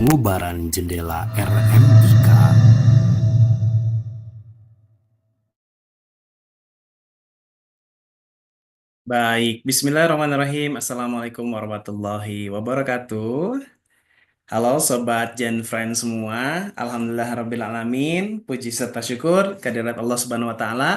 Ngubaran jendela RMIK. Baik, bismillahirrahmanirrahim. Assalamualaikum warahmatullahi wabarakatuh. Halo Sobat Gen Friend semua, Alhamdulillahirrabbilalamin. Puji serta syukur kehadirat Allah Subhanahu wa Ta'ala,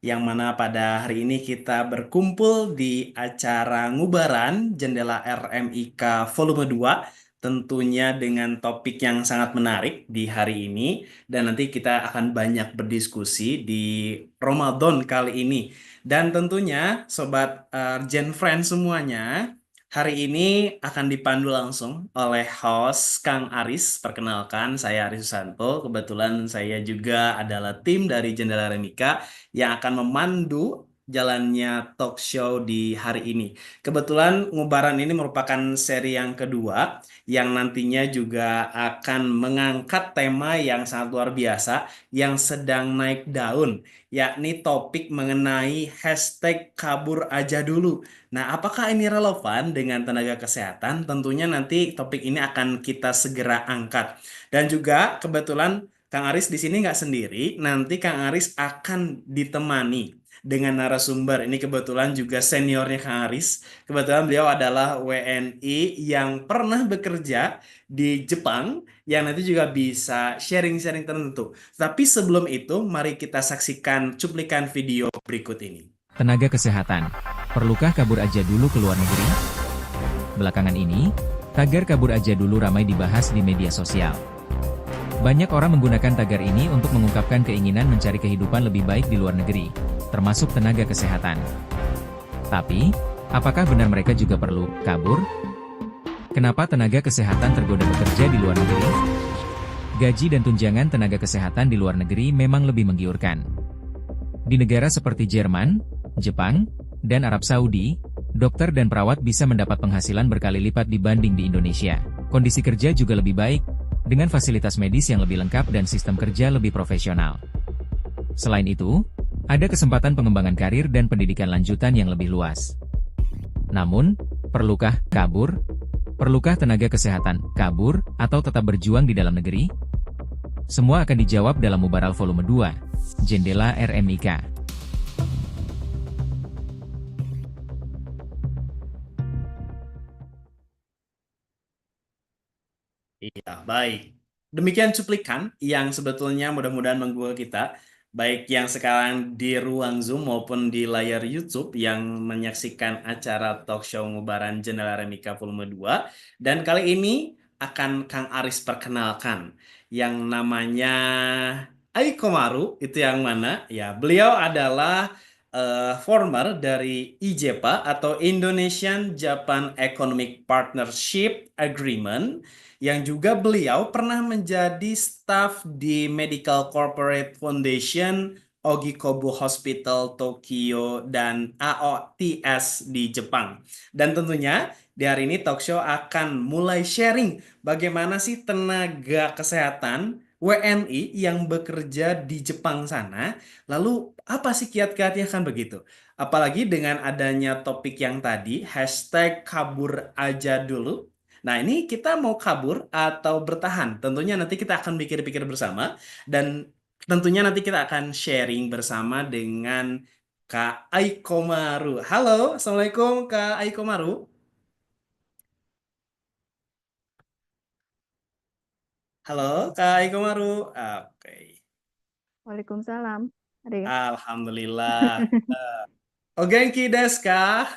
yang mana pada hari ini kita berkumpul di acara ngubaran jendela RMIK volume 2, tentunya dengan topik yang sangat menarik di hari ini, dan nanti kita akan banyak berdiskusi di Ramadan kali ini. Dan tentunya Sobat Gen Friend semuanya, hari ini akan dipandu langsung oleh host Kang Aris. Perkenalkan, saya Aris Susanto. Kebetulan saya juga adalah tim dari Jendela Remika yang akan memandu jalannya talk show di hari ini. Kebetulan Ngubaran ini merupakan seri yang kedua yang nantinya juga akan mengangkat tema yang sangat luar biasa yang sedang naik daun, yakni topik mengenai hashtag kabur aja dulu. Nah, apakah ini relevan dengan tenaga kesehatan? Tentunya nanti topik ini akan kita segera angkat. Dan juga kebetulan Kang Aris di sini nggak sendiri. Nanti Kang Aris akan ditemani dengan narasumber. Ini kebetulan juga seniornya Kang Aris. Kebetulan beliau adalah WNI yang pernah bekerja di Jepang, yang nanti juga bisa sharing-sharing tertentu. Tapi sebelum itu, mari kita saksikan cuplikan video berikut ini. Tenaga kesehatan. Perlukah kabur aja dulu ke luar negeri? Belakangan ini, tagar kabur aja dulu ramai dibahas di media sosial. Banyak orang menggunakan tagar ini untuk mengungkapkan keinginan mencari kehidupan lebih baik di luar negeri, termasuk tenaga kesehatan. Tapi, apakah benar mereka juga perlu kabur? Kenapa tenaga kesehatan tergoda bekerja di luar negeri? Gaji dan tunjangan tenaga kesehatan di luar negeri memang lebih menggiurkan. Di negara seperti Jerman, Jepang, dan Arab Saudi, dokter dan perawat bisa mendapat penghasilan berkali lipat dibanding di Indonesia. Kondisi kerja juga lebih baik, dengan fasilitas medis yang lebih lengkap dan sistem kerja lebih profesional. Selain itu, ada kesempatan pengembangan karir dan pendidikan lanjutan yang lebih luas. Namun, perlukah kabur? Perlukah tenaga kesehatan kabur atau tetap berjuang di dalam negeri? Semua akan dijawab dalam Mubaral Volume 2, Jendela RMIK. Iya, baik. Demikian cuplikan yang sebetulnya mudah-mudahan menggugah kita, baik yang sekarang di ruang Zoom maupun di layar YouTube yang menyaksikan acara talk show Ngubaran Jendela Remika Volume 2. Dan kali ini akan Kang Aris perkenalkan yang namanya Aiko Maru, itu yang mana? Ya, beliau adalah former dari IJPA atau Indonesian Japan Economic Partnership Agreement, yang juga beliau pernah menjadi staf di Medical Corporate Foundation, Ogikobu Hospital Tokyo, dan AOTS di Jepang. Dan tentunya di hari ini Talkshow akan mulai sharing bagaimana sih tenaga kesehatan WNI yang bekerja di Jepang sana. Lalu apa sih kiat-kiatnya kan begitu? Apalagi dengan adanya topik yang tadi, hashtag kabur aja dulu. Nah ini kita mau kabur atau bertahan? Tentunya nanti kita akan pikir-pikir bersama. Dan tentunya nanti kita akan sharing bersama dengan Kak Aiko Maru. Halo, Assalamualaikum Kak Aiko Maru. Halo Kak Aiko Maru. Oke. Waalaikumsalam. Adik, Alhamdulillah. O genki desu ka?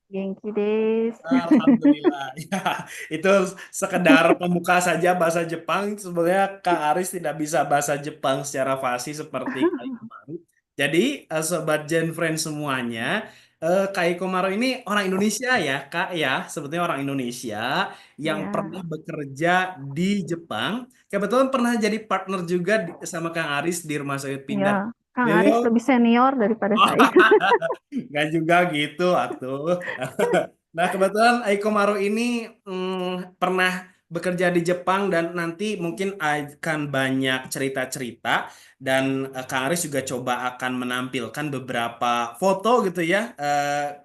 Genki des. Alhamdulillah. Ya, itu sekedar pembuka saja bahasa Jepang. Sebenarnya Kak Aris tidak bisa bahasa Jepang secara fasih seperti Kak Ikomaru. Jadi, Sobat Gen Friend semuanya, Kak Ikomaru ini orang Indonesia ya, Kak ya. Sebetulnya orang Indonesia yang pernah Ya, bekerja di Jepang. Kebetulan pernah jadi partner juga sama Kang Aris di Rumah Sakit ya. Pindad. Kang Aris Beliau lebih senior daripada saya. nggak juga gitu, atuh. Nah, kebetulan Aiko Maru ini pernah bekerja di Jepang dan nanti mungkin akan banyak cerita-cerita dan Kak Aris juga coba akan menampilkan beberapa foto gitu ya,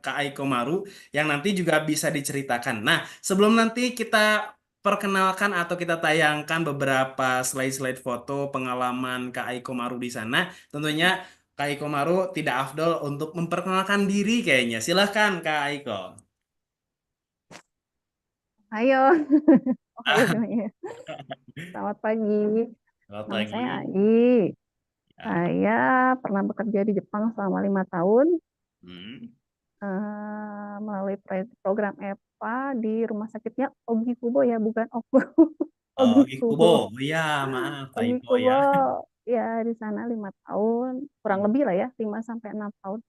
Kak Aiko Maru yang nanti juga bisa diceritakan. Nah, sebelum nanti kita perkenalkan atau kita tayangkan beberapa slide-slide foto pengalaman Kak Aiko Maru di sana, tentunya Kak Aiko Maru tidak afdol untuk memperkenalkan diri kayaknya. Silahkan Kak Aiko. Ayo. Oh, ayo Ah, dong ya. Selamat pagi. selamat Nama saya pagi. Ai. Ya. Saya pernah bekerja di Jepang selama 5 tahun Hmm. melalui program EPA di rumah sakitnya Ogikubo ya, bukan Oku. Oh, Ikubo. Ogikubo. Oh, ya, maaf Kak Iko Ogikubo ya. ya di sana 5 tahun, kurang Hmm. lebih lah ya, 5 sampai 6 tahun.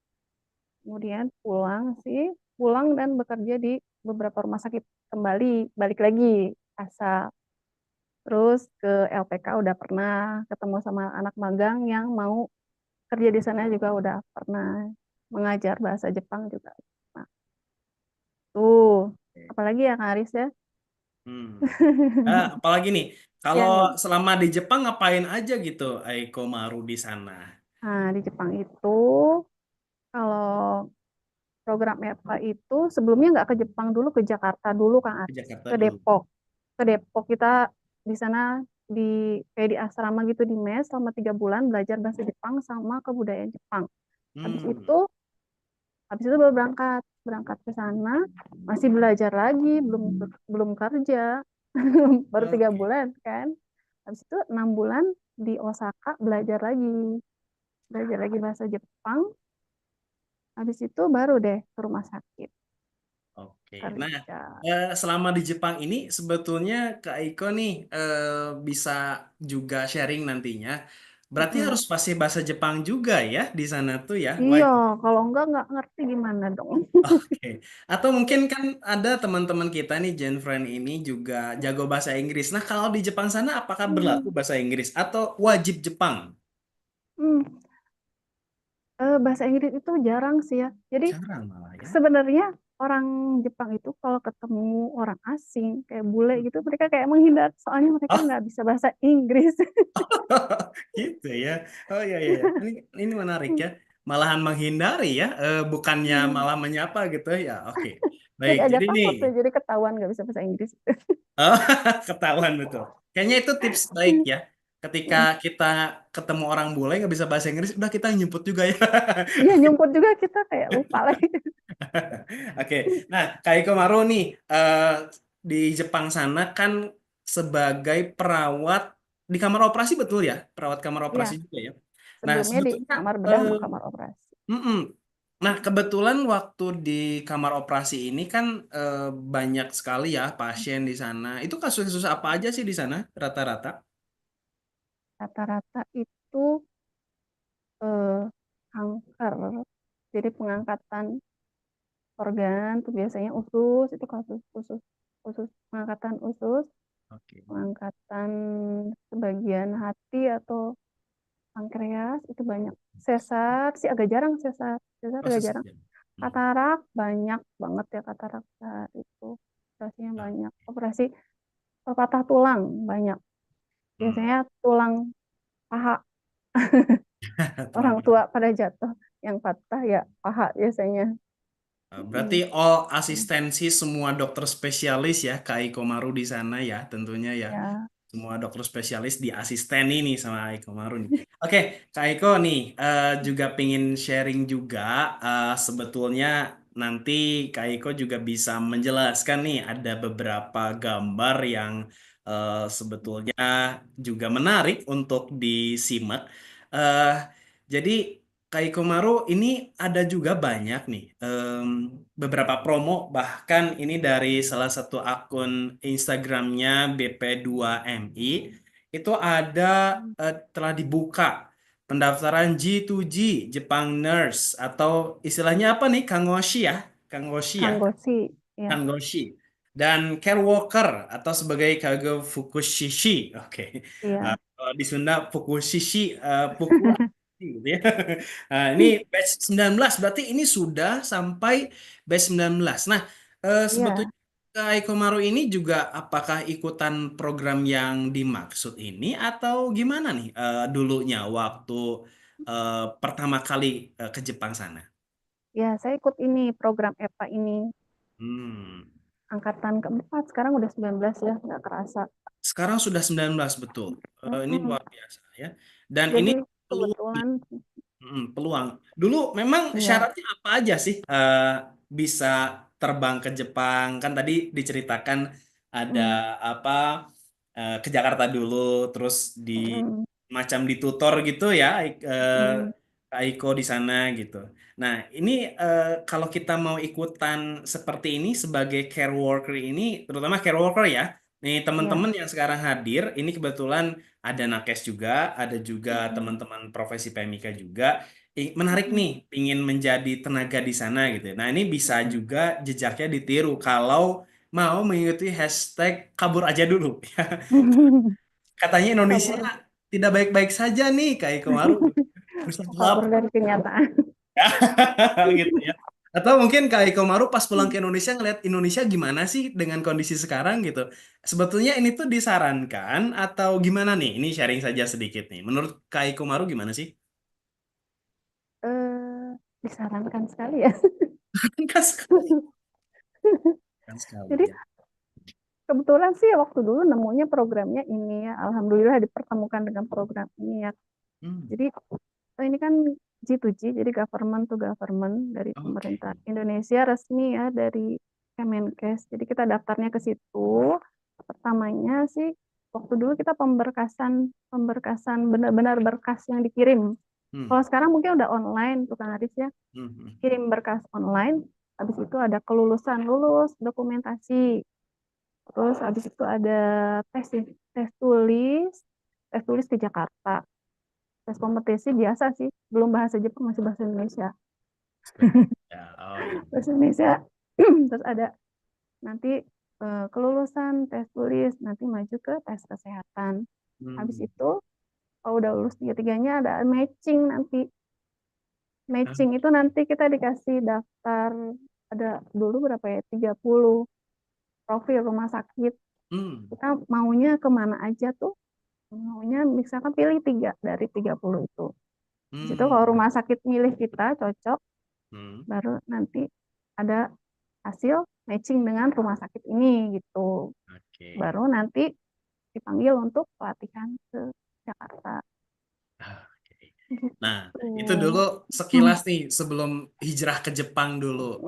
Kemudian pulang dan bekerja di beberapa rumah sakit kembali, balik lagi asal. Terus ke LPK udah pernah ketemu sama anak magang yang mau kerja di sana juga udah pernah mengajar bahasa Jepang juga. Nah, tuh. Oke. Apalagi ya Kak Aris ya? Hmm. Apalagi nih, kalau Ya nih. selama di Jepang ngapain aja gitu Aiko Maru di sana? Nah, di Jepang itu kalau program EPA itu sebelumnya nggak ke Jepang dulu, ke Jakarta dulu Kang Ke Aris, Jakarta ke dulu. Depok. Ke Depok kita di sana di kayak di asrama gitu di mes selama 3 bulan belajar bahasa Jepang sama kebudayaan Jepang. Habis Hmm. itu habis itu baru berangkat berangkat ke sana masih belajar lagi belum kerja baru tiga Oke. bulan kan. Habis itu 6 bulan di Osaka belajar lagi bahasa Jepang. Habis itu baru deh ke rumah sakit Oke. Nah, kerja. selama di Jepang ini sebetulnya Kak Iko nih bisa juga sharing nantinya. Berarti Mm-mm. harus pasti bahasa Jepang juga ya di sana tuh ya, Iya, wajib. kalau nggak ngerti gimana dong. Oke. Atau mungkin kan ada teman-teman kita nih Gen Friend ini juga jago bahasa Inggris. Nah, kalau di Jepang sana apakah berlaku Hmm. bahasa Inggris atau wajib Jepang? Hmm. Bahasa Inggris itu jarang sih ya. Jadi Jarang malah ya. sebenarnya orang Jepang itu kalau ketemu orang asing kayak bule gitu, mereka kayak menghindar. Soalnya mereka Oh, nggak bisa bahasa Inggris. gitu ya. Oh iya iya. Iya. Ini menarik ya. Malahan menghindari ya, bukannya malah menyapa gitu ya. Oke. Baik. Jadi agak Jadi nih, takut tuh, jadi ketahuan nggak bisa bahasa Inggris. oh, ketahuan betul. Kayaknya itu tips baik ya. Ketika kita ketemu orang bule nggak bisa bahasa Inggris, udah kita nyebut juga ya. Iya, nyumput juga kita kayak lupa lagi. Oke, nah Kak Iko Maru nih di Jepang sana kan sebagai perawat di kamar operasi betul ya? Perawat kamar Iya, operasi juga ya. Nah sebelumnya di sebetulnya, kamar bedah eh, sama kamar operasi. mm-mm. Nah kebetulan waktu di kamar operasi ini kan banyak sekali ya pasien di sana. Itu kasus-kasus apa aja sih di sana rata-rata? Rata-rata itu eh, kanker, Jadi pengangkatan organ tuh biasanya usus, itu kasus usus, usus pengangkatan usus, Oke. pengangkatan sebagian hati atau pankreas itu banyak. Sesar sih agak jarang, sesar, sesar agak Proses jarang. saja. Hmm. Katarak banyak banget ya, katarak saat itu operasinya Ah, banyak. Operasi patah tulang banyak. hmm. Biasanya tulang paha, Tulang orang tua paha. pada jatuh yang patah ya paha biasanya. Berarti Mm, all asistensi semua dokter spesialis ya, Kak Iko Maru di sana ya, tentunya ya. ya, Semua dokter spesialis di asisten ini sama Kak Iko Maru nih. Oke, Kak Iko nih juga pengen sharing juga. Sebetulnya nanti Kak Iko juga bisa menjelaskan nih ada beberapa gambar yang sebetulnya juga menarik untuk disimak. Eh, jadi Kak Iko Maru ini ada juga banyak nih beberapa promo, bahkan ini dari salah satu akun Instagramnya BP2MI itu ada telah dibuka pendaftaran G2G Jepang Nurse atau istilahnya apa nih, Kangoshi ya, Kangoshi ya, Kanggosi ya, Kangoshi dan care worker atau sebagai kage fukushishi. Oke. iya. Kalau di Sunda fukushishi, pukul gitu ya. Nah, ini batch 19 berarti ini sudah sampai batch 19. Nah, Iya, sebetulnya Kak Eko Maru ini juga apakah ikutan program yang dimaksud ini atau gimana nih dulunya waktu pertama kali ke Jepang sana? ya saya ikut ini program EPA ini Hmm. angkatan keempat. Sekarang udah 19 ya, nggak kerasa. Sekarang sudah 19 betul. Ini Mm-mm. luar biasa ya. Dan ini Jadi peluang, kebetulan peluang. Dulu memang iya, syaratnya apa aja sih bisa terbang ke Jepang? Kan tadi diceritakan ada mm, apa ke Jakarta dulu, terus di mm, macam ditutor gitu ya, mm, Kak Iko di sana gitu. Nah, ini kalau kita mau ikutan seperti ini sebagai care worker ini, terutama care worker ya. Nih iya, teman-teman yang sekarang hadir, ini kebetulan ada nakes juga, ada juga mm, teman-teman profesi PMIK juga. Menarik mm, nih, ingin menjadi tenaga di sana gitu. Nah, ini bisa mm. juga jejaknya ditiru kalau mau mengikuti hashtag kabur aja dulu. Katanya Indonesia Kabur, tidak baik-baik saja nih, kayak kemarin bisa gelap kabur dari kenyataan. gitu ya. Atau mungkin Kak Iko Maru pas pulang ke Indonesia ngeliat Indonesia gimana sih dengan kondisi sekarang gitu. Sebetulnya ini tuh disarankan atau gimana nih? Ini sharing saja sedikit nih. Menurut Kak Iko Maru gimana sih? Disarankan sekali ya. Kan sekali. Kan sekali Jadi ya. kebetulan sih waktu dulu nemunya programnya ini ya. Alhamdulillah dipertemukan dengan program ini ya. Hmm, Jadi ini kan G2G, jadi government to government dari oke. pemerintah Indonesia resmi ya dari Kemenkes. Jadi kita daftarnya ke situ. Pertamanya sih waktu dulu kita pemberkasan pemberkasan benar-benar berkas yang dikirim. Hmm, Kalau sekarang mungkin udah online tuh Kang Aris ya. hmm, hmm, Kirim berkas online. Habis itu ada kelulusan lulus dokumentasi. Terus habis itu ada tes tes tulis, tes tulis ke Jakarta. Tes kompetisi biasa sih, belum bahasa Jepang masih bahasa Indonesia. ya. Oh iya. Bahasa Indonesia. Terus ada nanti kelulusan tes tulis, nanti maju ke tes kesehatan. Habis Hmm. itu kalau udah lulus tiga-tiganya ada matching nanti. Ah, Matching itu nanti kita dikasih daftar ada dulu berapa ya? 30 profil rumah sakit. hmm, Kita maunya kemana aja tuh? Maunya misalkan pilih tiga dari 30 itu. Di situ kalau hmm, rumah sakit milih kita cocok, hmm. baru nanti ada hasil matching dengan rumah sakit ini gitu. Oke. Baru nanti dipanggil untuk pelatihan ke Jakarta Oke. Nah, itu dulu gitu. sekilas nih sebelum hijrah ke Jepang dulu.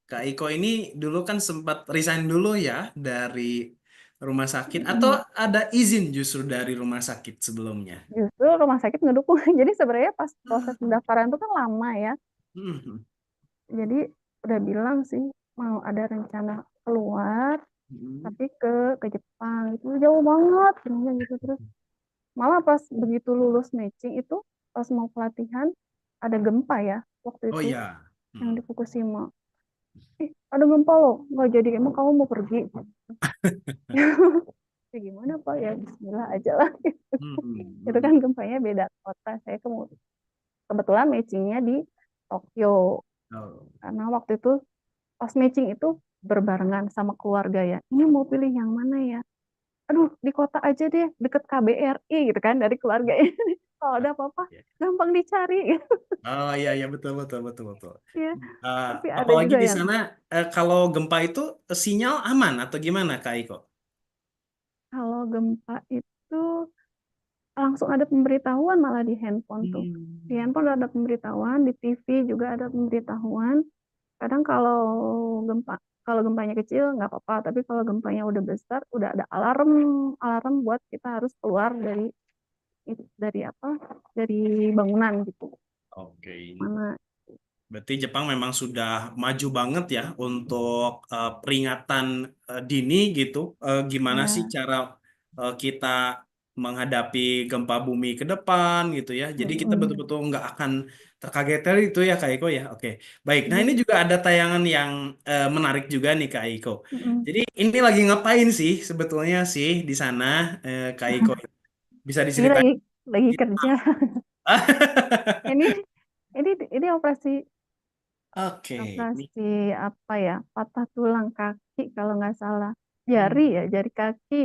Kak Iko ini dulu kan sempat resign dulu ya dari rumah sakit atau ada izin justru dari rumah sakit sebelumnya? Justru rumah sakit ngedukung. Jadi sebenarnya pas proses Ah, pendaftaran itu kan lama ya. hmm, Jadi udah bilang sih mau ada rencana keluar hmm, tapi ke Jepang itu jauh banget gitu terus malah pas begitu lulus matching itu pas mau pelatihan ada gempa ya waktu Oh itu iya. yang Hmm. di Fukushima. Ada gempa loh, nggak jadi, emang kamu mau pergi? Ya gimana Pak, ya Bismillah aja lah. Hmm. Itu Hmm. kan gempanya beda kota, saya kebetulan matchingnya di Tokyo, Oh. karena waktu itu pas matching itu berbarengan sama keluarga ya, ini mau pilih yang mana ya, aduh di kota aja deh deket KBRI gitu kan, dari keluarga ini kalau ada apa-apa Ya. gampang dicari. Oh iya iya betul betul betul betul. Ya, Eh, tapi ada apalagi juga di yang sana kalau gempa itu sinyal aman atau gimana Kak Iko? kalau gempa itu langsung ada pemberitahuan, malah di handphone tuh, di Hmm. handphone ada pemberitahuan, di TV juga ada pemberitahuan. Kadang gempa kalau gempanya kecil nggak apa-apa, tapi kalau gempanya udah besar udah ada alarm, alarm buat kita harus keluar dari apa, dari bangunan gitu. Oke. Mana Berarti Jepang memang sudah maju banget ya untuk peringatan dini gitu. Gimana sih ya. cara kita menghadapi gempa bumi ke depan gitu ya. Jadi kita Mm-mm. betul-betul nggak akan terkaget itu ya Kak Iko ya. Oke, baik. Nah Jadi ini juga ada tayangan yang menarik juga nih Kak Iko. mm-mm. Jadi ini lagi ngapain sih sebetulnya sih di sana Kak Iko? Bisa Ini diceritain? lagi kerja. Ini ini Oke, ini operasi apa ya? Patah tulang kaki kalau nggak salah. Jari hmm, ya, jari kaki.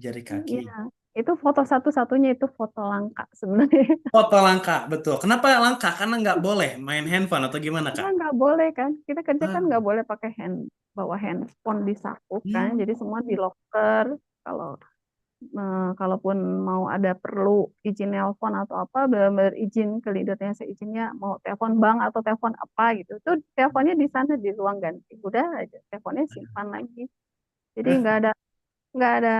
jari Iya. kaki. Itu foto satu-satunya, itu foto langka sebenarnya. Foto langka, betul. Kenapa langka? Karena nggak boleh main handphone atau gimana, Karena Kak? nggak boleh kan, kita kerja kan Ah, nggak boleh pakai bawa handphone di saku kan, hmm. jadi semua di locker. Kalau kalaupun mau ada perlu izin nelpon atau apa, benar-benar izin ke leadernya, saya izinnya mau telepon bank atau telepon apa gitu, tuh teleponnya di sana di ruang ganti, udah aja teleponnya simpan lagi, jadi nggak ada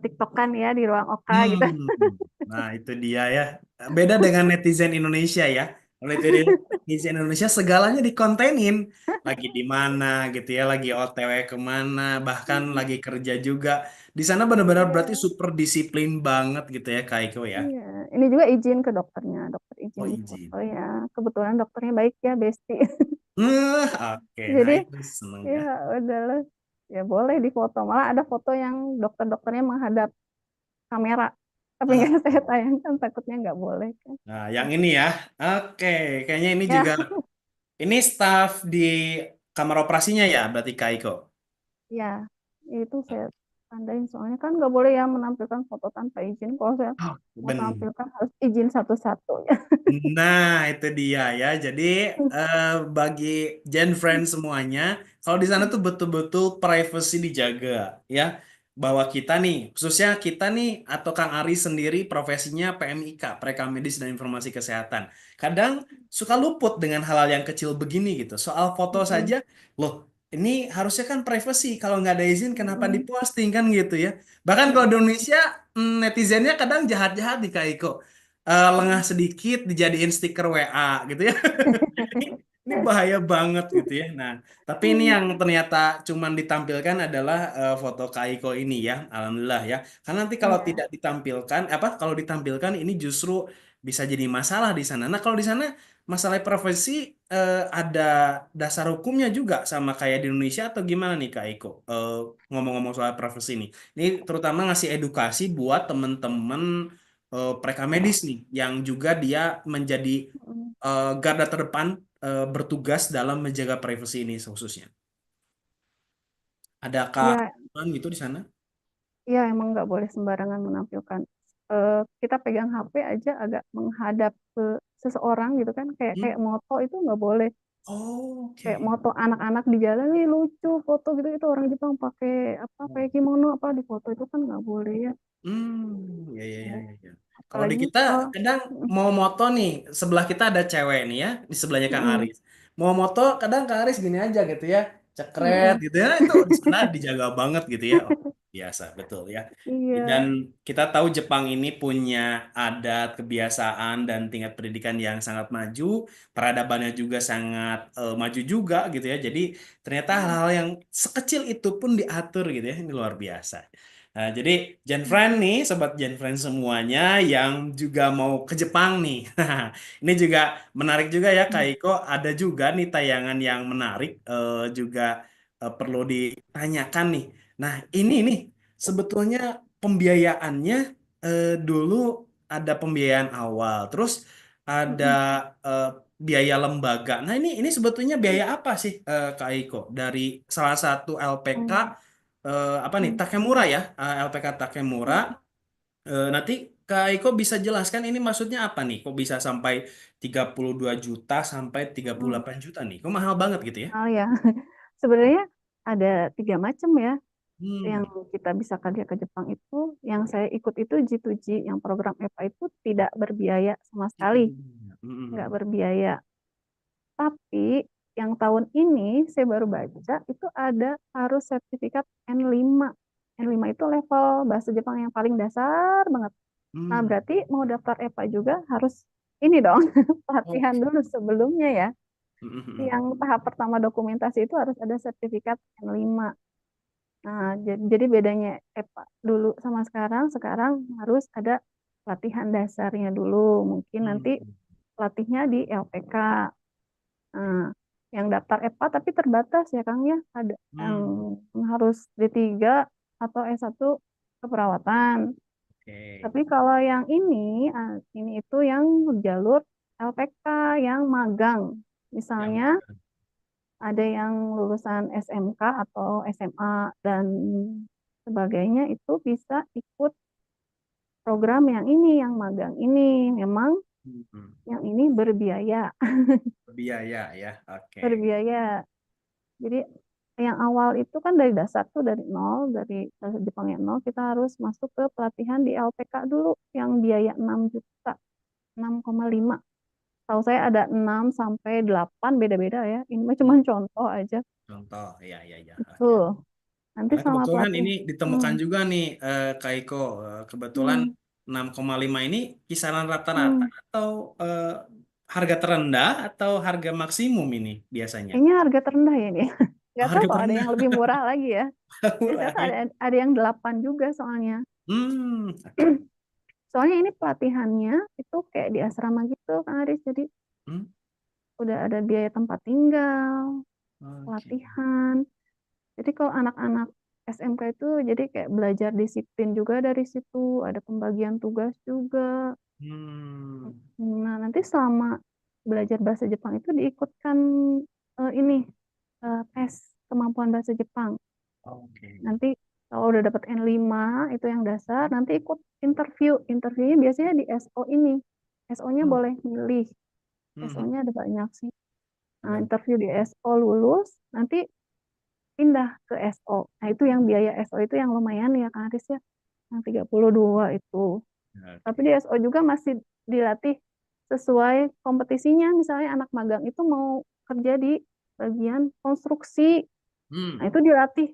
TikTokan ya di ruang OK gitu. Hmm. Nah, itu dia ya. Beda dengan netizen Indonesia ya. Kalau itu netizen Indonesia segalanya dikontenin. Lagi di mana gitu ya, lagi OTW kemana, bahkan lagi kerja juga. Di sana benar-benar berarti Iya, super disiplin banget gitu ya, Kak Iko ya. iya. Ini juga izin ke dokternya, dokter Oh, izin di foto izin. ya. Kebetulan dokternya baik ya, Besti. Oke. Nah Jadi itu seneng ya ya. udahlah, ya boleh difoto. Malah ada foto yang dokter-dokternya menghadap kamera. Tapi nggak Ah, saya tayangkan, takutnya nggak boleh kan. nah, yang ini ya. Oke, kayaknya ini Ya, juga. Ini staff di kamar operasinya ya, berarti Kak Iko. ya itu saya tandain. Soalnya kan nggak boleh ya menampilkan foto tanpa izin. Kalau saya Oh, mau ben. tampilkan harus izin satu-satu ya. Nah, itu dia ya. Jadi eh, bagi Gen Friends semuanya, kalau di sana tuh betul-betul privacy dijaga ya. Bahwa kita nih, khususnya kita nih atau Kang Ari sendiri profesinya PMIK, Pereka Medis dan Informasi Kesehatan. Kadang suka luput dengan hal-hal yang kecil begini gitu. Soal foto saja, Mm-mm. loh ini harusnya kan privacy. Kalau nggak ada izin, kenapa Mm-mm. diposting kan gitu ya. Bahkan kalau di Mm-mm. Indonesia, netizennya kadang jahat-jahat di Kak Iko lengah sedikit dijadiin stiker WA gitu ya. Ini bahaya banget gitu ya. Nah, tapi ini Mm-mm. yang ternyata cuman ditampilkan adalah foto Kaiko ini ya. Alhamdulillah ya. Karena nanti kalau Iya. tidak ditampilkan, apa kalau ditampilkan ini justru bisa jadi masalah di sana. Nah, kalau di sana masalah profesi ada dasar hukumnya juga sama kayak di Indonesia atau gimana nih Kak Iko? Ngomong-ngomong soal profesi ini. Ini terutama ngasih edukasi buat temen-temen preka medis nih yang juga dia menjadi Mm-mm. garda terdepan bertugas dalam menjaga privasi ini khususnya. Adakah Iya, aturan gitu di sana? iya emang nggak boleh sembarangan menampilkan. Kita pegang HP aja agak menghadap ke seseorang gitu kan, kayak Hmm? kayak moto itu nggak boleh. Kayak Oke. moto anak-anak di jalan nih lucu foto gitu, itu orang Jepang pakai apa, pakai kimono apa, di foto itu kan nggak boleh ya. Ya, ya, ya, Oh, ya, ya. Kalau di apalagi kita kalau kadang mau moto nih, sebelah kita ada cewek nih ya, di sebelahnya Kang mm-mm, Aris. Mau moto kadang Kang Aris gini aja gitu ya, cekret mm-mm. gitu ya, itu di sana dijaga banget gitu ya. Oh, biasa, betul ya. Dan Iya, kita tahu Jepang ini punya adat, kebiasaan, dan tingkat pendidikan yang sangat maju, peradabannya juga sangat maju juga gitu ya. Jadi ternyata hal-hal yang sekecil itu pun diatur gitu ya, ini luar biasa. Jadi Friend nih, sobat Friend semuanya yang juga mau ke Jepang nih. Ini juga menarik juga ya Kak Iko, ada juga nih tayangan yang menarik juga perlu ditanyakan nih. Nah, ini nih sebetulnya pembiayaannya dulu ada pembiayaan awal, terus ada Mm-mm. eh, biaya lembaga. Nah, ini sebetulnya biaya apa sih Kak Iko dari salah satu LPK Mm. apa nih Mm. Takemura ya, LPK Takemura. Nanti Kak Iko bisa jelaskan ini maksudnya apa nih? Kok bisa sampai 32 juta sampai tiga puluh Mm. delapan juta nih? Kok mahal banget gitu ya? Oh ya, sebenarnya ada tiga macam ya yang Hmm. kita bisa kerja ke Jepang itu. Yang saya ikut itu G2G, yang program EVA itu tidak berbiaya sama Itu sekali, dia. nggak Hmm. berbiaya. Tapi yang tahun ini saya baru baca itu ada harus sertifikat N5. N5 itu level bahasa Jepang yang paling dasar banget. Nah, Hmm. berarti mau daftar EVA juga harus ini dong, pelatihan Oke. dulu sebelumnya ya. Hmm, hmm, hmm. Yang tahap pertama dokumentasi itu harus ada sertifikat N5. Nah, jadi bedanya EVA dulu sama sekarang harus ada pelatihan dasarnya dulu. Mungkin nanti Hmm. pelatihnya di LPK. Nah, yang daftar EVA tapi terbatas ya Kang ya. Ada yang Hmm. harus D3 atau S1 keperawatan. Oke. Tapi kalau yang ini itu yang jalur LPK yang magang. Yang Misalnya ada yang lulusan SMK atau SMA dan sebagainya itu bisa ikut program yang ini, yang magang ini. Memang hmm. yang ini berbiaya, Biaya ya. Oke. berbiaya. Jadi yang awal itu kan dari dasar tuh dari nol, dari bahasa Jepangnya nol, kita harus masuk ke pelatihan di LPK dulu yang biaya 6 juta, 6,5. Tahu saya ada 6 sampai 8 beda-beda ya. Ini mah cuma Hmm. contoh aja. Contoh, ya ya ya. Oke. Tuh, nanti Karena sama kebetulan pelatih. ini Hmm, ditemukan juga nih Kak Iko. Kebetulan hmm, 6,5 ini kisaran rata-rata hmm. atau harga terendah atau harga maksimum ini biasanya? Kayaknya harga terendah ya ini. Oh, Nggak tahu harga kalau ada terendah. yang lebih murah lagi ya. Biasanya Murah tuh ya. ada yang 8 juga soalnya. Oke. Soalnya ini pelatihannya itu kayak di asrama gitu, Kang Aris. Jadi Hmm, udah ada biaya tempat tinggal, oke. pelatihan. Jadi kalau anak-anak SMK itu jadi kayak belajar disiplin juga dari situ, ada pembagian tugas juga. Hmm, Nah, nanti selama belajar bahasa Jepang itu diikutkan ini tes kemampuan bahasa Jepang. oke. Nanti kalau udah dapat N5 itu yang dasar, nanti ikut interview. Interviewnya biasanya di SO ini. SO-nya Hmm, boleh milih. hmm, SO-nya ada banyak sih. Nah, ada. interview di SO lulus, nanti pindah ke SO. Nah, itu yang biaya SO itu yang lumayan ya, Kak Aris ya. Yang 32 itu. Tapi di Oke. SO juga masih dilatih sesuai kompetisinya. Misalnya anak magang itu mau kerja di bagian konstruksi. Nah, Hmm, itu dilatih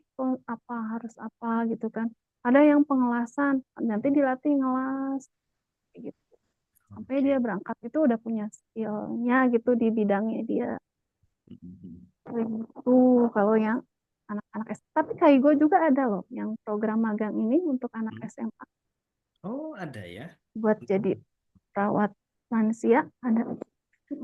apa harus apa gitu kan. Ada yang pengelasan, nanti dilatih ngelas gitu. Sampai dia oke. berangkat itu udah punya skillnya gitu di bidangnya dia. Hmm, Itu kalau yang anak-anak S. Tapi Kaigo juga ada loh yang program magang ini untuk anak hmm. SMA Oh, ada ya. buat jadi perawat lansia ada.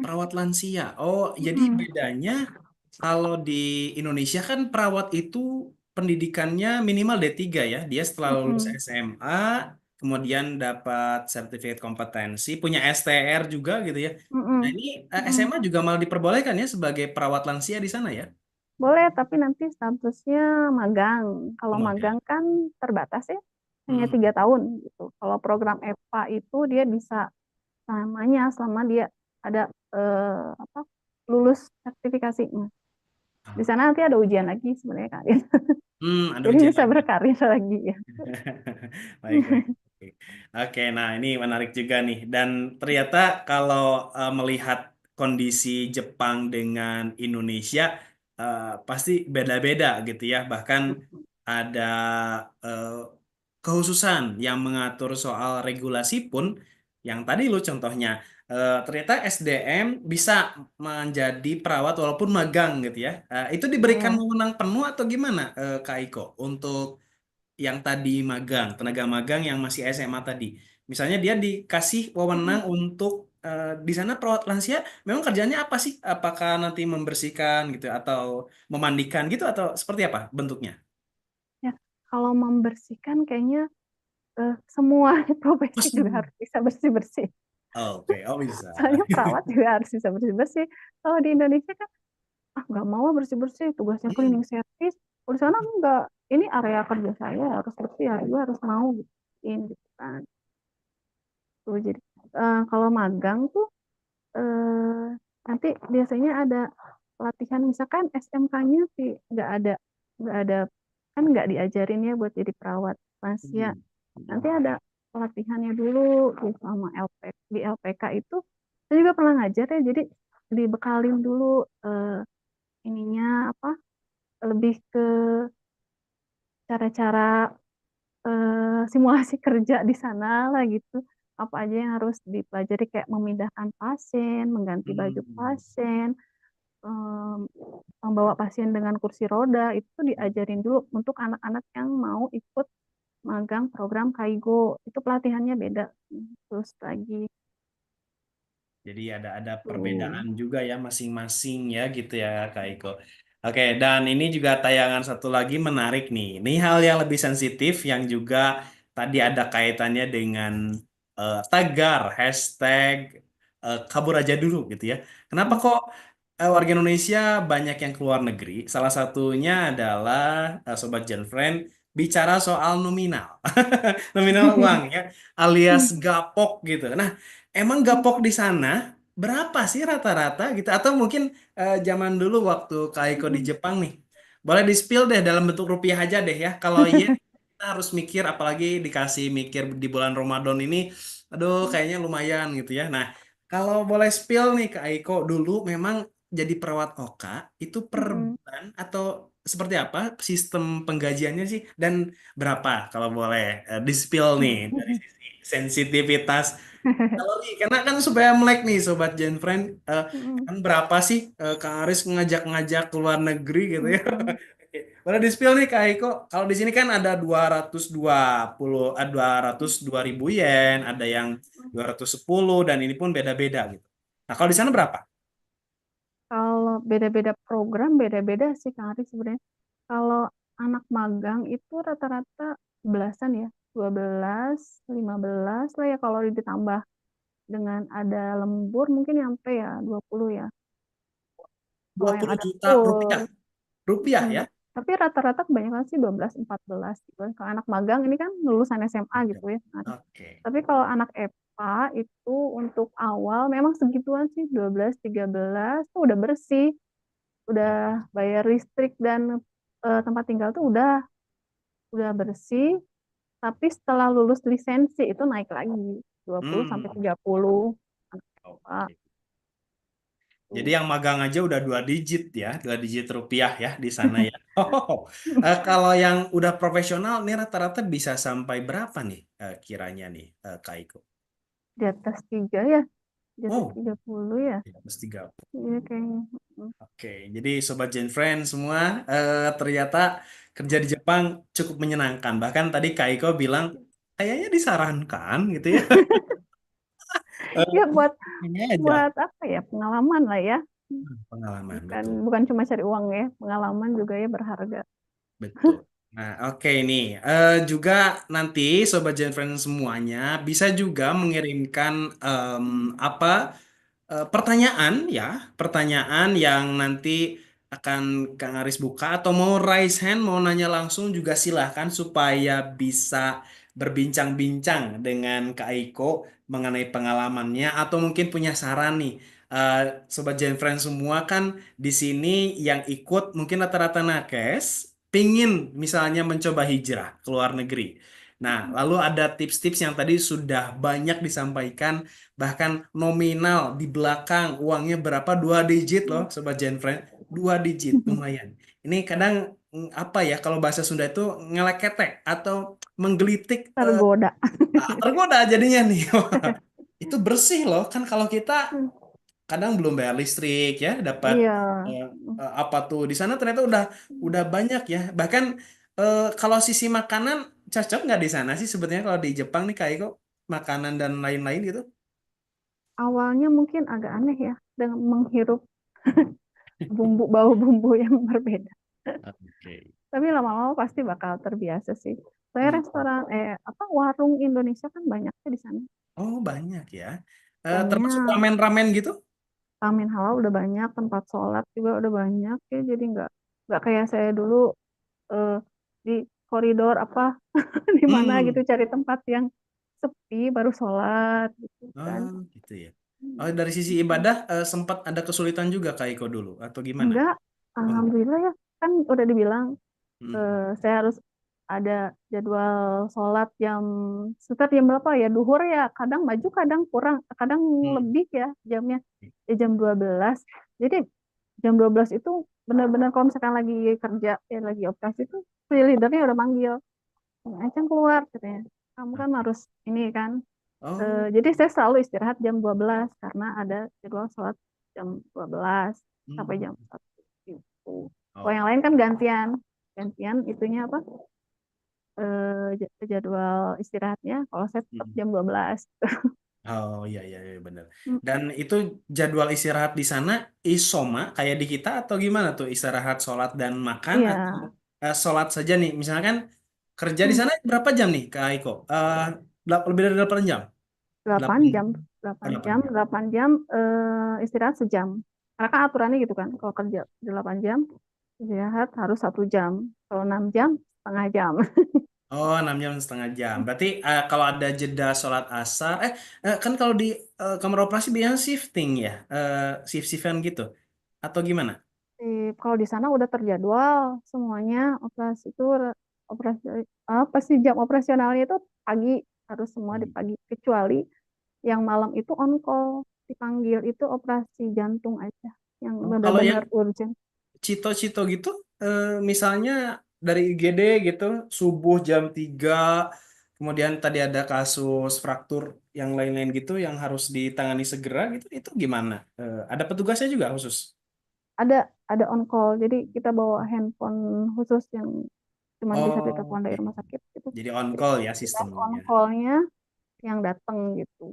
Perawat lansia. Oh, jadi Mm-mm. bedanya kalau di Indonesia kan perawat itu pendidikannya minimal D3 ya. Dia setelah lulus Mm-mm. SMA, kemudian dapat sertifikat kompetensi, punya STR juga gitu ya. Nah, Mm-mm. ini Mm-mm. SMA juga malah diperbolehkan ya sebagai perawat lansia di sana ya. Boleh, tapi nanti statusnya magang. Kalau Oh, magang. magang kan terbatas ya, hanya Hmm. 3 tahun gitu. Kalau program EVA itu dia bisa selamanya selama dia ada apa lulus sertifikasinya. Di Ah. sana nanti ada ujian lagi sebenarnya kan. Ada Jadi ujian bisa lagi. berkarir lagi ya. Baik, baik. Oke, oke, nah ini menarik juga nih. Dan ternyata kalau melihat kondisi Jepang dengan Indonesia, pasti beda-beda gitu ya. Bahkan ada eh, kehususan yang mengatur soal regulasi pun, yang tadi lu contohnya, ternyata SDM bisa menjadi perawat walaupun magang gitu ya. Itu diberikan Boleh. wewenang penuh atau gimana, Kak Iko, untuk yang tadi magang, tenaga magang yang masih SMA tadi. Misalnya dia dikasih wewenang Mm-mm. untuk di sana perawat lansia memang kerjanya apa sih? Apakah nanti membersihkan gitu atau memandikan gitu atau seperti apa bentuknya? Ya, kalau membersihkan kayaknya semua profesi juga harus bisa bersih-bersih. Oke, oh bisa. Soalnya perawat juga harus bisa bersih-bersih. Kalau di Indonesia kan, ah nggak mau bersih-bersih, tugasnya Hmm. cleaning service. Kalau di sana enggak, ini area kerja saya harus bersih, ya gue harus mau gitu kan. Tuh, jadi kalau magang tuh nanti biasanya ada pelatihan, misalkan SMK-nya sih nggak ada kan nggak diajarin ya buat jadi perawat lansia. Hmm. Nanti ada pelatihannya dulu di sama di LPK itu saya juga pernah ngajar ya, jadi dibekalin dulu ininya apa, lebih ke cara-cara simulasi kerja di sana lah gitu. Apa aja yang harus dipelajari kayak memindahkan pasien, mengganti baju Hmm. pasien, em, membawa pasien dengan kursi roda, itu diajarin dulu untuk anak-anak yang mau ikut magang program Kaigo. Itu pelatihannya beda. Terus lagi Jadi ada tuh. perbedaan juga ya masing-masing ya gitu ya Kak Iko. Oke, dan ini juga tayangan satu lagi menarik nih. Ini hal yang lebih sensitif yang juga tadi ada kaitannya dengan tagar hashtag kabur aja dulu gitu ya. Kenapa kok warga Indonesia banyak yang keluar negeri? Salah satunya adalah Sobat Friend bicara soal nominal. Nominal uang ya, alias gapok gitu. Nah, emang gapok di sana berapa sih rata-rata gitu? Atau mungkin zaman dulu waktu Kak Iko di Jepang nih, boleh di-spill deh dalam bentuk rupiah aja deh ya. Kalau yen kita harus mikir, apalagi dikasih mikir di bulan Ramadan ini, aduh kayaknya lumayan gitu ya. Nah, kalau boleh spill nih Kak Iko dulu memang jadi perawat Oka itu per bulan atau seperti apa sistem penggajiannya sih dan berapa kalau boleh di-spill nih dari sisi sensitivitas kalori karena kan supaya melek nih sobat Gen Friend kan berapa sih Kang Aris ngajak-ngajak ke luar negeri gitu ya. Oke. Boleh di-spill nih Kak Iko. Kalau di sini kan ada 220 202 ribu yen, ada yang 210 dan ini pun beda-beda gitu. Nah, kalau di sana berapa? Kalau beda-beda program, beda-beda sih Kang Ari sebenarnya. Kalau anak magang itu rata-rata belasan ya, 12, 15 lah ya, kalau ditambah dengan ada lembur mungkin nyampe ya 20 ya. Kalau dua yang puluh ada juta full. rupiah. Rupiah Mm. ya? Tapi rata-rata kebanyakan sih 12, 14 gitu. Kalau anak magang ini kan lulusan SMA Oke. gitu ya. Nah, Oke. tapi kalau anak EPA itu untuk awal memang segituan sih, 12, 13 tuh udah bersih, udah bayar listrik dan tempat tinggal tuh udah bersih. Tapi setelah lulus lisensi itu naik lagi 20 sampai Hmm. 30 anak EPA Oke. Jadi tuh. yang magang aja udah 2 digit ya, 2 digit rupiah ya di sana ya. Oh, kalau yang udah profesional nih rata-rata bisa sampai berapa nih kiranya nih Kak Iko? Di atas 3 ya, di atas Oh, 30 ya. di atas 30. Iya kayaknya. Oke, jadi Sobat Gen Friend semua ternyata kerja di Jepang cukup menyenangkan. Bahkan tadi Kak Iko bilang kayaknya disarankan gitu ya. Ya buat Ini aja buat apa ya, pengalaman lah ya, pengalaman bukan betul. bukan cuma cari uang ya, pengalaman juga ya berharga. Betul. Nah, oke nih. Juga nanti Sobat Gen Friend semuanya bisa juga mengirimkan apa pertanyaan ya, pertanyaan yang nanti akan Kang Aris buka atau mau raise hand, mau nanya langsung juga silahkan supaya bisa berbincang-bincang dengan Kak Iko mengenai pengalamannya atau mungkin punya saran nih. Eh, Sobat Gen Friend semua kan di sini yang ikut mungkin rata-rata nakes, pingin misalnya mencoba hijrah ke luar negeri. Nah, lalu ada tips-tips yang tadi sudah banyak disampaikan bahkan nominal di belakang uangnya berapa 2 digit loh Sobat Genfriend 2 digit lumayan ini kadang apa ya kalau bahasa Sunda itu ngeleketek atau menggelitik Tergoda. tergoda jadinya nih itu bersih loh kan kalau kita kadang belum bayar listrik ya dapat Iya. eh, apa tuh di sana ternyata udah banyak ya bahkan kalau sisi makanan cocok nggak di sana sih sebetulnya kalau di Jepang nih kayak kok makanan dan lain-lain gitu? Awalnya mungkin agak aneh ya dengan menghirup bau bumbu yang berbeda. Oke. Tapi lama-lama pasti bakal terbiasa sih. Saya Hmm. restoran apa warung Indonesia kan banyaknya di sana. Oh banyak ya. Termasuk Banyak. ramen-ramen gitu? Amin halal udah banyak, tempat sholat juga udah banyak ya. Jadi nggak kayak saya dulu eh, di koridor apa di mana gitu Hmm. cari tempat yang sepi baru sholat gitu kan. Oh gitu ya. Oh dari sisi ibadah sempat ada kesulitan juga Kak Iko dulu atau gimana? Enggak, Oh enggak. alhamdulillah ya kan udah dibilang Hmm. saya harus ada jadwal sholat sekitar jam berapa ya duhur ya kadang maju kadang kurang kadang Hmm. lebih ya jamnya jam 12. Jadi jam 12 itu benar-benar kalau misalkan lagi kerja ya lagi operasi itu si leadernya udah manggil Acang keluar katanya kamu kan Oke. harus ini kan. Oh. Jadi saya selalu istirahat jam 12 karena ada jadwal sholat jam 12 sampai Hmm. jam 1 gitu. Kalau Oh. yang lain kan gantian gantian itunya apa jadwal istirahatnya kalau saya tetap Hmm. jam 12. Oh iya iya iya benar. Dan itu jadwal istirahat di sana isoma kayak di kita atau gimana tuh istirahat, sholat dan makan atau Iya. sholat saja nih? Misalkan kerja di Hmm, sana berapa jam nih Kak Aiko? Lebih dari 8 jam? 8 8 jam 8 8 jam jam. 8 jam istirahat sejam karena kan aturannya gitu kan kalau kerja 8 jam istirahat harus 1 jam kalau 6 jam setengah jam. Oh 6 jam setengah jam. Berarti kalau ada jeda sholat asar, kan kalau di kamar operasi biasanya shifting ya, shift-shiftan gitu, atau gimana? Kalau di sana udah terjadwal semuanya operasi itu operasi apa sih jam operasionalnya itu pagi harus semua di Hmm. pagi kecuali yang malam itu on call dipanggil itu operasi jantung aja yang Oh, kalau yang benar-benar urgent. Cito-cito gitu, misalnya dari IGD gitu, subuh jam 3, kemudian tadi ada kasus fraktur yang lain-lain gitu yang harus ditangani segera gitu, itu gimana? Ada petugasnya juga khusus? Ada on call jadi kita bawa handphone khusus yang cuman bisa Oh, ditelepon dari oke. rumah sakit itu Jadi on jadi call ya kita on sistemnya. callnya yang datang gitu.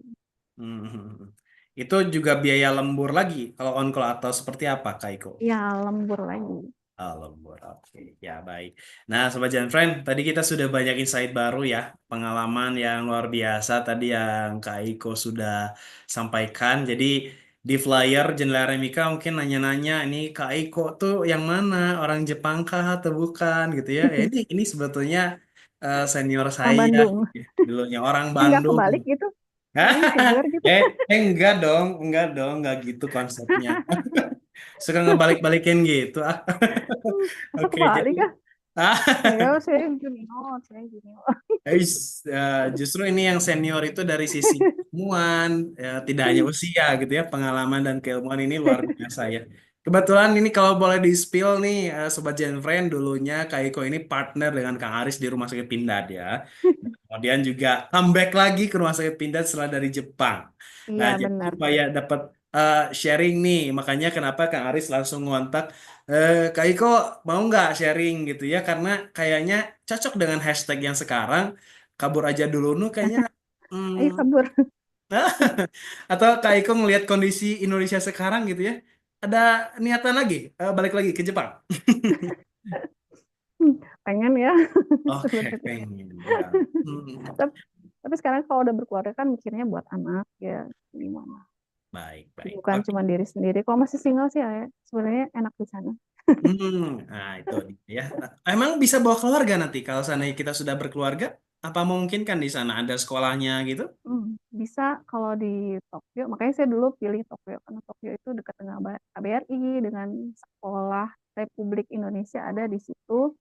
Hmm. Itu juga biaya lembur lagi kalau on call atau seperti apa, Kaiko? Ya lembur lagi. Oh, lembur. Oke, ya baik. Nah, Sobat Jan Friend, tadi kita sudah banyak insight baru ya, pengalaman yang luar biasa tadi yang Kak Iko sudah sampaikan. Jadi di flyer Jendela Remika mungkin nanya-nanya, ini Kak Iko tuh yang mana? Orang Jepang kah atau bukan gitu ya? Ini sebetulnya senior Orang saya Bandung. dulunya orang Nggak Bandung. kebalik gitu paling senior gitu. Enggak dong gitu konsepnya. Suka ngebalik-balikin gitu. Masa Oke, jadi kebalik ah ah, saya junior saya junior. justru ini yang senior itu dari sisi ilmuwan, ya, tidak hanya usia gitu ya, pengalaman dan keilmuan ini luar biasa ya. Kebetulan ini kalau boleh di-spill nih, Sobat Friend dulunya Kak Iko ini partner dengan Kang Aris di Rumah Sakit Pindad ya. Kemudian juga comeback lagi ke Rumah Sakit Pindad setelah dari Jepang. Nah, Iya jadi benar. supaya dapat sharing nih, makanya kenapa Kang Aris langsung ngontak, Kak Iko mau nggak sharing gitu ya, karena kayaknya cocok dengan hashtag yang sekarang, kabur aja dulu nu kayaknya, Ayo hmm, kabur. atau Kak Iko ngelihat kondisi Indonesia sekarang gitu ya, ada niatan lagi, balik lagi ke Jepang. Pengen ya Oke, sebenarnya. pengen ya. Hmm, tapi, tapi sekarang kalau udah berkeluarga kan mikirnya buat anak ya gimana. baik, baik. Bukan Oke. cuma diri sendiri. Kalau masih single sih ya sebenarnya enak di sana. Nah itu dia. Emang bisa bawa keluarga nanti kalau seandainya kita sudah berkeluarga? Apa memungkinkan di sana ada sekolahnya gitu? Hmm, bisa kalau di Tokyo, makanya saya dulu pilih Tokyo karena Tokyo itu dekat dengan KBRI, dengan sekolah Republik Indonesia ada di situ.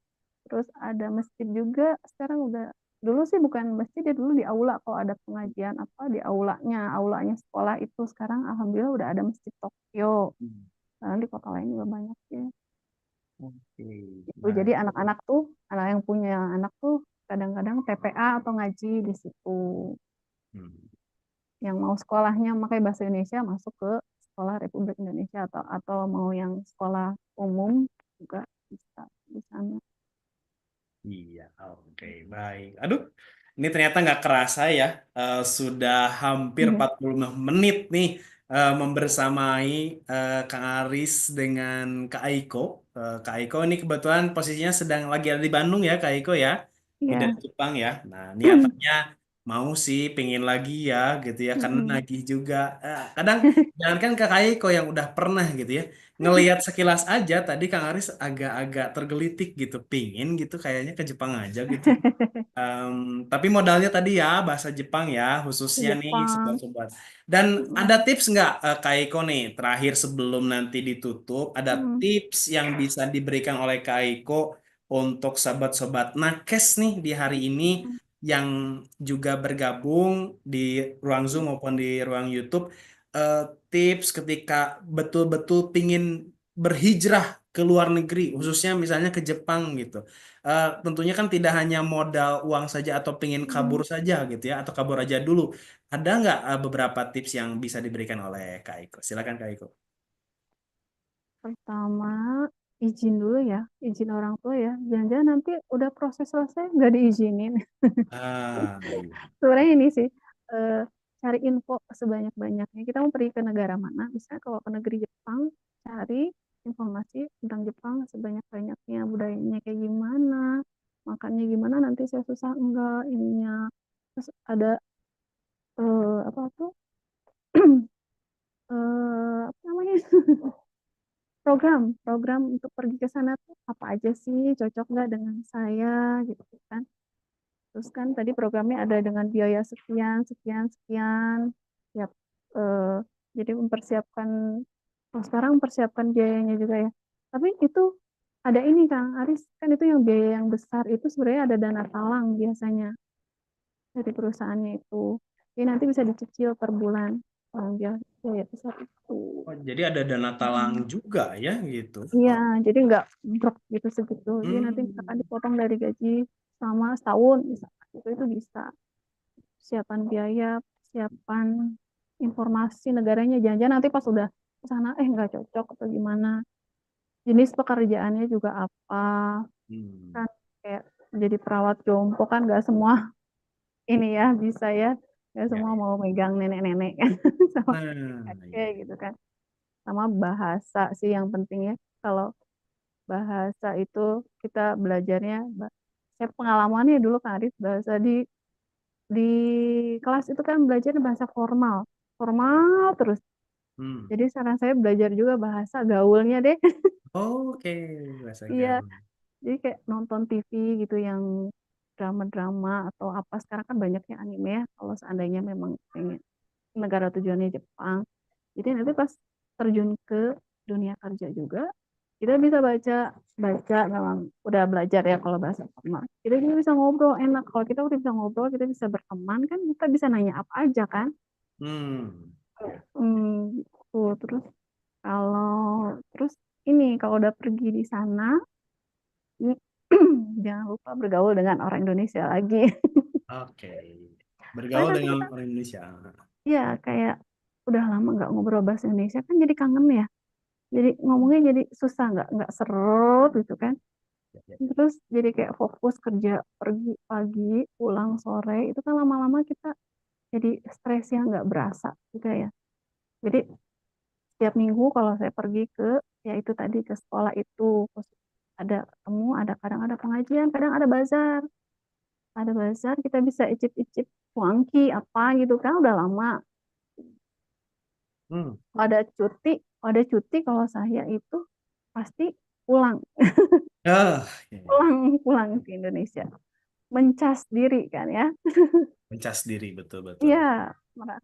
Terus ada masjid juga. Sekarang udah dulu sih bukan masjid ya dulu di aula kalau ada pengajian apa di aulanya sekolah itu sekarang alhamdulillah udah ada masjid Tokyo. Hmm. Sekarang di kota lain juga banyak ya. Oke, Itu jadi baik. anak-anak tuh anak yang punya anak tuh kadang-kadang TPA atau ngaji di situ. Hmm. Yang mau sekolahnya pakai bahasa Indonesia masuk ke sekolah Republik Indonesia atau mau yang sekolah umum juga bisa di sana. Iya, oke, baik. Aduh, ini ternyata nggak kerasa ya, sudah hampir Iya. 45 menit nih membersamai Kang Aris dengan Kak Aiko. Kak Aiko ini kebetulan posisinya sedang lagi ada di Bandung ya, Kak Aiko ya, tidak di Iya. Jepang ya. Nah, niatannya mau sih, pengen lagi ya, gitu ya, karena Mm-mm. nagih juga. Kadang, jangankan Kak Aiko yang udah pernah gitu ya, ngelihat sekilas aja tadi Kang Aris agak-agak tergelitik gitu, pingin gitu kayaknya ke Jepang aja gitu. Em, tapi modalnya tadi ya bahasa Jepang ya Ke khususnya nih Jepang. sobat-sobat. Dan Mm-mm. ada tips nggak Kak Iko nih terakhir sebelum nanti ditutup, ada Mm-mm. tips yang bisa diberikan oleh Kak Iko untuk sobat-sobat nakes nih di hari ini yang juga bergabung di ruang Zoom maupun di ruang YouTube, eh, tips ketika betul-betul pingin berhijrah ke luar negeri khususnya misalnya ke Jepang gitu. Tentunya kan tidak hanya modal uang saja atau pengen kabur Mm-mm. saja gitu ya, atau kabur aja dulu. Ada nggak beberapa tips yang bisa diberikan oleh Kak Iko? Silakan Kak Iko. Pertama, izin dulu ya, izin orang tua ya. Jangan-jangan nanti udah proses selesai nggak diizinin. Iya. Sebenarnya ini sih, eh, cari info sebanyak-banyaknya. Kita mau pergi ke negara mana, bisa kalau ke negeri Jepang, cari informasi tentang Jepang sebanyak-banyaknya. Budayanya kayak gimana, makannya gimana, nanti saya susah enggak ininya. Terus ada apa tuh, apa namanya, program untuk pergi ke sana tuh apa aja sih, cocok nggak dengan saya gitu kan. Terus kan tadi programnya ada dengan biaya sekian, sekian, sekian. Siap, eh, jadi mempersiapkan, oh sekarang mempersiapkan biayanya juga ya. Tapi itu ada ini Kang Aris, kan itu yang biaya yang besar itu sebenarnya ada dana talang biasanya dari perusahaannya itu. Jadi nanti bisa dicicil per bulan. Biaya besar itu. Oh, jadi ada dana talang Mm. juga ya gitu. Iya, Oh. jadi nggak drop gitu segitu. Jadi nanti misalkan Hmm. dipotong dari gaji selama setahun, misalkan itu bisa. Siapan biaya, siapan informasi negaranya. Jangan-jangan nanti pas udah ke sana, nggak cocok atau gimana. Jenis pekerjaannya juga apa. Hmm. Kan kayak jadi perawat jompo kan nggak semua ini ya bisa ya. Nggak Ya, semua ya. mau megang nenek-nenek kan. Sama Nah, iya, kakek iya. gitu kan. Sama bahasa sih yang penting ya. Kalau bahasa itu kita belajarnya, saya pengalamannya dulu kan Aris, bahasa di kelas itu kan belajar bahasa formal, formal terus. Hmm. Jadi saran saya belajar juga bahasa gaulnya deh. Oke, bahasa Iya, gaul. jadi kayak nonton TV gitu yang drama-drama atau apa. Sekarang kan banyaknya anime ya. Kalau seandainya memang pengen negara tujuannya Jepang, jadi nanti pas terjun ke dunia kerja juga, kita bisa baca baca memang udah belajar ya kalau bahasa formal. Kita juga bisa ngobrol enak. Kalau kita udah bisa ngobrol, kita bisa berteman kan, kita bisa nanya apa aja kan. Hmm. Ya. Tuh terus kalau terus ini kalau udah pergi di sana jangan lupa bergaul dengan orang Indonesia lagi. Oke. Soalnya Bergaul nanti dengan kita orang Indonesia. ya kayak udah lama nggak ngobrol bahasa Indonesia kan jadi kangen ya. Jadi ngomongnya jadi susah nggak seret gitu kan. Ya, ya. Terus jadi kayak fokus kerja pergi pagi pulang sore itu kan lama-lama kita jadi stresnya nggak berasa juga ya. Jadi setiap minggu kalau saya pergi ke ya itu tadi ke sekolah itu terus ada ketemu ada kadang ada pengajian kadang ada bazar kita bisa icip-icip wangi apa gitu kan udah lama. Hmm. Kalau ada cuti kalau saya itu pasti pulang Ah, ya. pulang pulang ke Indonesia mencas diri kan ya. Mencas diri betul-betul. Iya,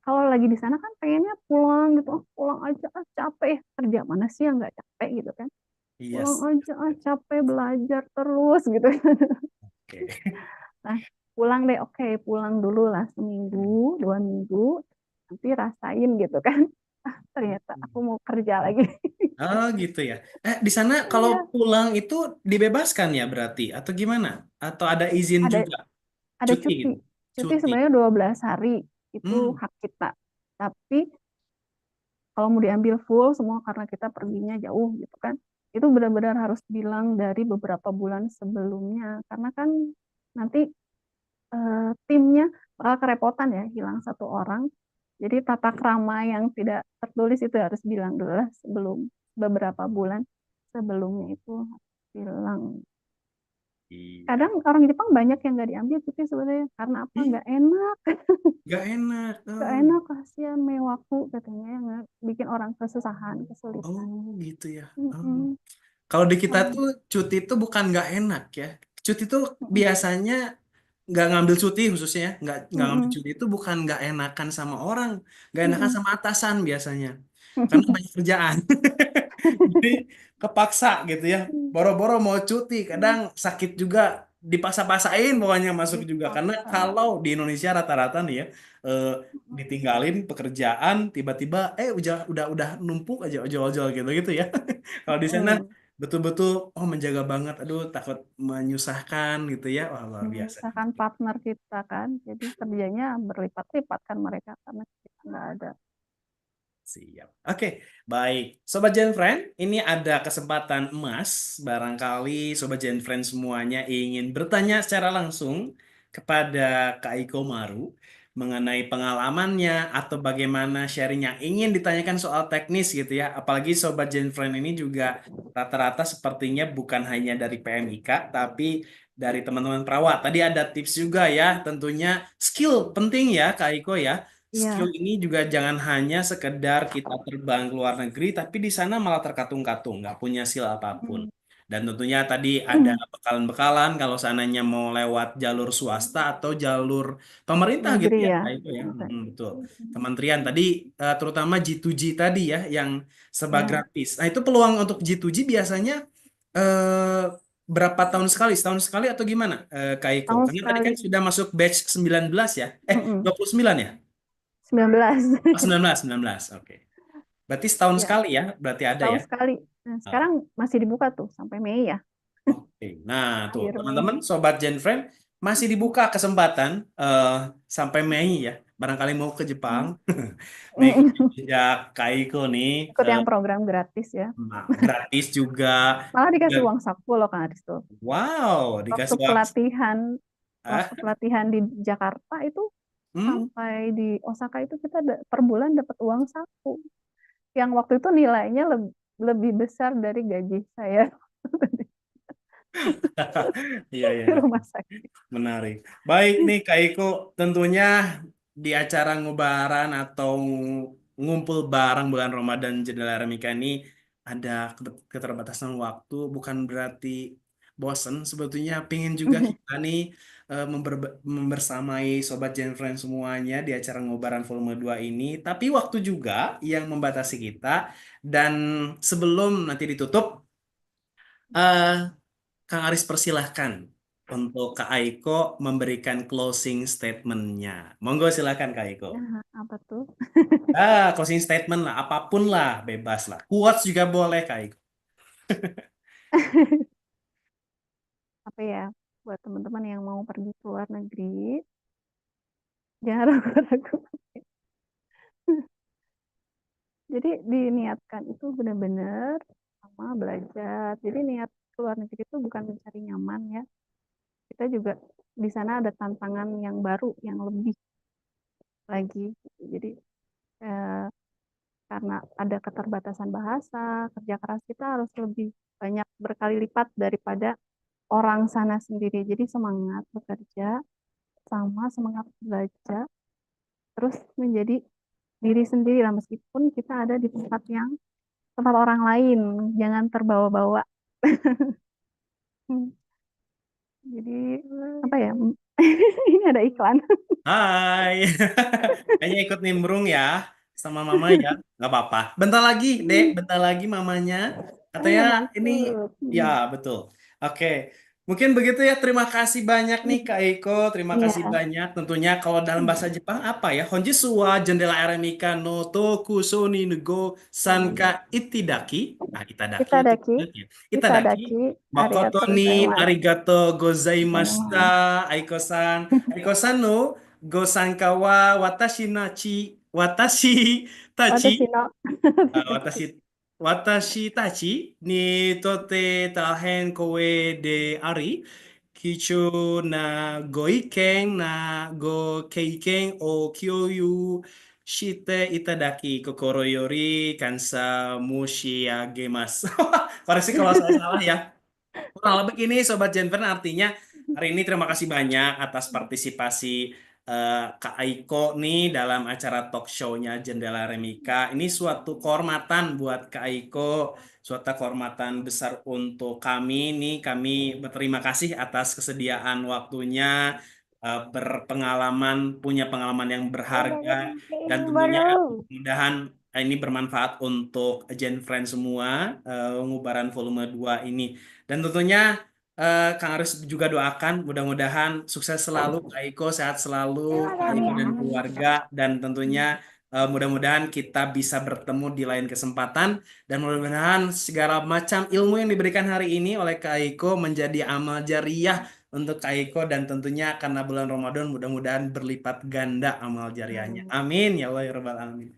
kalau lagi di sana kan pengennya pulang gitu, "Ah, pulang aja ah, capek ya kerja mana sih yang nggak capek gitu kan, pulang Yes. aja ah, capek belajar terus gitu." Oke. Nah, pulang deh, oke, pulang dulu lah seminggu, 2 minggu, nanti rasain gitu kan. Ah, ternyata aku mau kerja lagi. Oh gitu ya. Di sana kalau Iya, pulang itu dibebaskan ya berarti atau gimana? Atau ada izin ada juga ada cuti cuti. gitu? Cuti Cuti. sebenarnya 12 hari itu Hmm. hak kita. Tapi kalau mau diambil full semua karena kita perginya jauh gitu kan. itu benar-benar harus bilang dari beberapa bulan sebelumnya karena kan nanti timnya bakal kerepotan ya, hilang satu orang. Jadi tata krama yang tidak tertulis itu harus bilang dulu lah sebelum beberapa bulan sebelumnya itu harus bilang. Iya. Kadang orang Jepang banyak yang nggak diambil cuti sebenarnya karena apa? Ih, Nggak enak, gak enak. nggak Oh, enak kasihan mewaku katanya yang bikin orang kesusahan, kesulitan. oh gitu ya. Oh. Mm-mm. Kalau di kita Sama. tuh cuti itu bukan nggak enak ya. Cuti tuh Mm-mm. biasanya nggak ngambil cuti khususnya ya. Nggak ngambil Mm-mm. cuti itu bukan nggak enakan sama orang, nggak enakan Mm-mm. sama atasan biasanya. Karena banyak kerjaan. Jadi kepaksa gitu ya. Boro-boro mau cuti, kadang sakit juga dipaksa-paksain pokoknya masuk juga. Karena Dipaksa. kalau di Indonesia rata-rata nih ya, eh, ditinggalin pekerjaan, tiba-tiba udah numpuk aja ojol-ojol gitu-gitu ya. Kalau di sana Mm-mm. betul-betul oh menjaga banget, aduh takut menyusahkan gitu ya. Wah luar biasa. Menyusahkan partner kita kan, jadi kerjanya berlipat-lipat kan mereka karena kita nggak ada. Siap. Oke, baik. Sobat Gen Friend, ini ada kesempatan emas. Barangkali Sobat Gen Friend semuanya ingin bertanya secara langsung kepada Kak Iko Maru mengenai pengalamannya atau bagaimana sharing yang ingin ditanyakan soal teknis gitu ya. Apalagi Sobat Gen Friend ini juga rata-rata sepertinya bukan hanya dari PMIK, tapi dari teman-teman perawat. Tadi ada tips juga ya, tentunya skill penting ya Kak Iko ya. Skill Iya. ini juga jangan hanya sekedar kita terbang ke luar negeri, tapi di sana malah terkatung-katung, nggak punya skill apapun. Mm. Dan tentunya tadi ada bekalan-bekalan kalau seandainya mau lewat jalur swasta atau jalur pemerintah gitu Negeri ya, ya. kayak itu ya. Oke. Betul. Kementerian tadi, terutama G2G tadi ya, yang serba Ya, gratis. Nah itu peluang untuk G2G biasanya eh, berapa tahun sekali? Setahun sekali atau gimana, Kak Iko? tahun Karena tadi kan sekali. sudah masuk batch 19 ya? Mm-mm. 29 ya? 19. Oh, 19, 19. Oke. Berarti setahun Ya, sekali ya? Berarti ada setahun ya? sekali. Nah, Oh, sekarang masih dibuka tuh sampai Mei ya, oke. Nah, tuh akhir teman-teman, Mei. Sobat Gen Friend, masih dibuka kesempatan sampai Mei ya. Barangkali mau ke Jepang, mau ikutin Mm. jejak Kaiko nih, Ikut yang program gratis ya. nah, gratis juga. Malah dikasih Dan- uang saku loh Kang Aris tuh. wow, Waktu dikasih waktu. pelatihan, Ah, waktu pelatihan di Jakarta itu hmm? sampai di Osaka itu kita per bulan dapat uang saku. Yang waktu itu nilainya lebih besar dari gaji saya Iya, iya, di iya. rumah sakit. Menarik. Baik nih Kak Iko, tentunya di acara ngubaran atau ngumpul bareng bulan Ramadan Jendela Remika ini ada keterbatasan waktu, bukan berarti bosen. Sebetulnya pingin juga kita nih membersamai Sobat Gen Friend semuanya di acara ngubaran volume 2 ini. Tapi waktu juga yang membatasi kita. Dan sebelum nanti ditutup, eh, Kang Aris persilahkan untuk Kak Aiko memberikan closing statement-nya. Monggo silakan Kak Aiko. Nah, apa tuh? Closing statement lah, apapun lah, bebas lah. Quotes juga boleh Kak Aiko. Apa ya? Buat teman-teman yang mau pergi ke luar negeri, jangan ragu-ragu. Jadi diniatkan itu benar-benar sama belajar. Jadi niat ke luar negeri itu bukan mencari nyaman ya. Kita juga di sana ada tantangan yang baru, yang lebih lagi. Jadi eh, karena ada keterbatasan bahasa, kerja keras kita harus lebih banyak berkali lipat daripada orang sana sendiri. Jadi semangat bekerja sama semangat belajar, terus menjadi diri sendiri lah meskipun kita ada di tempat orang lain, jangan terbawa-bawa. Jadi apa ya? Ini ada iklan. Hai. Kayaknya ikut nimbrung ya sama mama ya. Nggak apa-apa. Bentar lagi, Dek. Bentar lagi mamanya. Oh Katanya iya ini, masuk. ya betul. Oke. Mungkin begitu ya. Terima kasih banyak nih Kak Eko. Terima kasih Iya. banyak. Tentunya kalau dalam bahasa Jepang apa ya? Honjitsu wa jendela eremika no toku soni nugo sanka itidaki. Nah, itadaki itu Itadaki, ya. Itadaki. itadaki, Makoto arigatou ni gozaimasu. arigato gozaimashita. Gozaimasu. Aiko-san. Aiko-san no Go Sanka wa watashi Watashi tachi no. watashi watashi tachi ni tote tahen koe de ari, kichu na goiken na go keiken o kyoyu shite itadaki kokoro yori kansa mushiagemas. Koreksi kalau saya salah ya. Kurang lebih ini Sobat Jenfer artinya hari ini terima kasih banyak atas partisipasi Kak Aiko nih dalam acara talk show-nya Jendela Remika. Ini suatu kehormatan buat Kak Aiko, suatu kehormatan besar untuk kami nih. Kami berterima kasih atas kesediaan waktunya, berpengalaman, punya pengalaman yang berharga dan tentunya mudah-mudahan ini bermanfaat untuk Gen Friend semua, ngubaran volume 2 ini. Dan tentunya Kang Aris juga doakan mudah-mudahan sukses selalu, Kak Iko sehat selalu, Kak Iko dan keluarga, dan tentunya mudah-mudahan kita bisa bertemu di lain kesempatan, dan mudah-mudahan segala macam ilmu yang diberikan hari ini oleh Kak Iko menjadi amal jariah untuk Kak Iko, dan tentunya karena bulan Ramadan mudah-mudahan berlipat ganda amal jariahnya. Amin ya Allah ya Rabbal Alamin.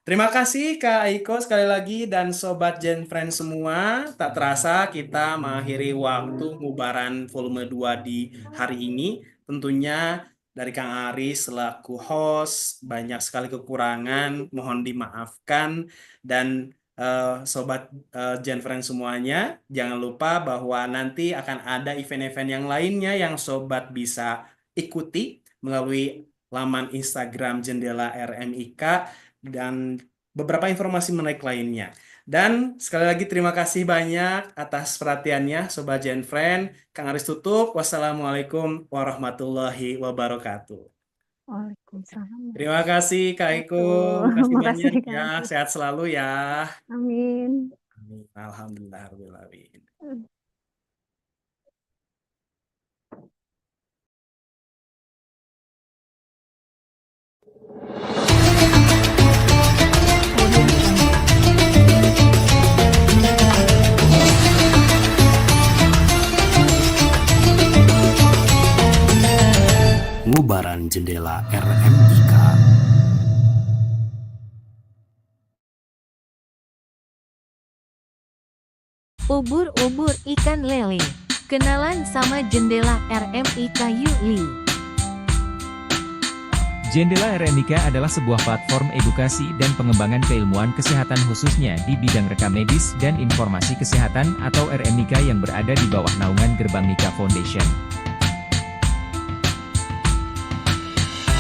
Terima kasih Kak Aiko sekali lagi dan Sobat Gen Friend semua. Tak terasa kita mengakhiri waktu ngubaran volume 2 di hari ini. Tentunya dari Kang Aris selaku host banyak sekali kekurangan, mohon dimaafkan. Dan Sobat Gen Friend semuanya, jangan lupa bahwa nanti akan ada event-event yang lainnya yang Sobat bisa ikuti melalui laman Instagram Jendela RMIK dan beberapa informasi menarik lainnya. Dan sekali lagi terima kasih banyak atas perhatiannya Sobat Gen Friend. Kang Aris tutup. Wassalamualaikum warahmatullahi wabarakatuh. Waalaikumsalam. Terima kasih Kak Iko. Makasih banyak ya. Sehat selalu ya. Amin. Amin. Alhamdulillah. Ngubaran Jendela RMIK. Ubur-ubur ikan lele. Kenalan sama Jendela RMIK Yuli. Jendela RMIK adalah sebuah platform edukasi dan pengembangan keilmuan kesehatan khususnya di bidang rekam medis dan informasi kesehatan atau RMIK yang berada di bawah naungan Gerbang Mika Foundation.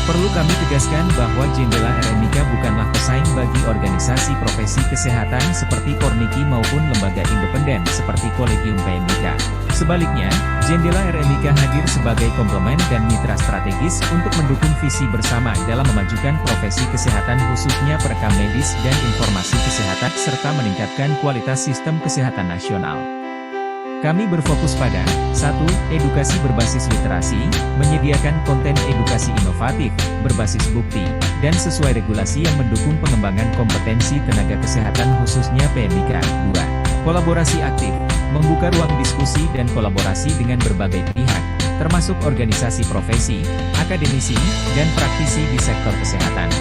Perlu kami tegaskan bahwa Jendela RMIK bukanlah pesaing bagi organisasi profesi kesehatan seperti Korniki maupun lembaga independen seperti Kolegium PMIK. Sebaliknya, Jendela RMIK hadir sebagai komplement dan mitra strategis untuk mendukung visi bersama dalam memajukan profesi kesehatan khususnya perekam medis dan informasi kesehatan serta meningkatkan kualitas sistem kesehatan nasional. Kami berfokus pada 1. Edukasi berbasis literasi, menyediakan konten edukasi inovatif, berbasis bukti, dan sesuai regulasi yang mendukung pengembangan kompetensi tenaga kesehatan khususnya PMIK. 2. Kolaborasi aktif, membuka ruang diskusi dan kolaborasi dengan berbagai pihak, termasuk organisasi profesi, akademisi, dan praktisi di sektor kesehatan.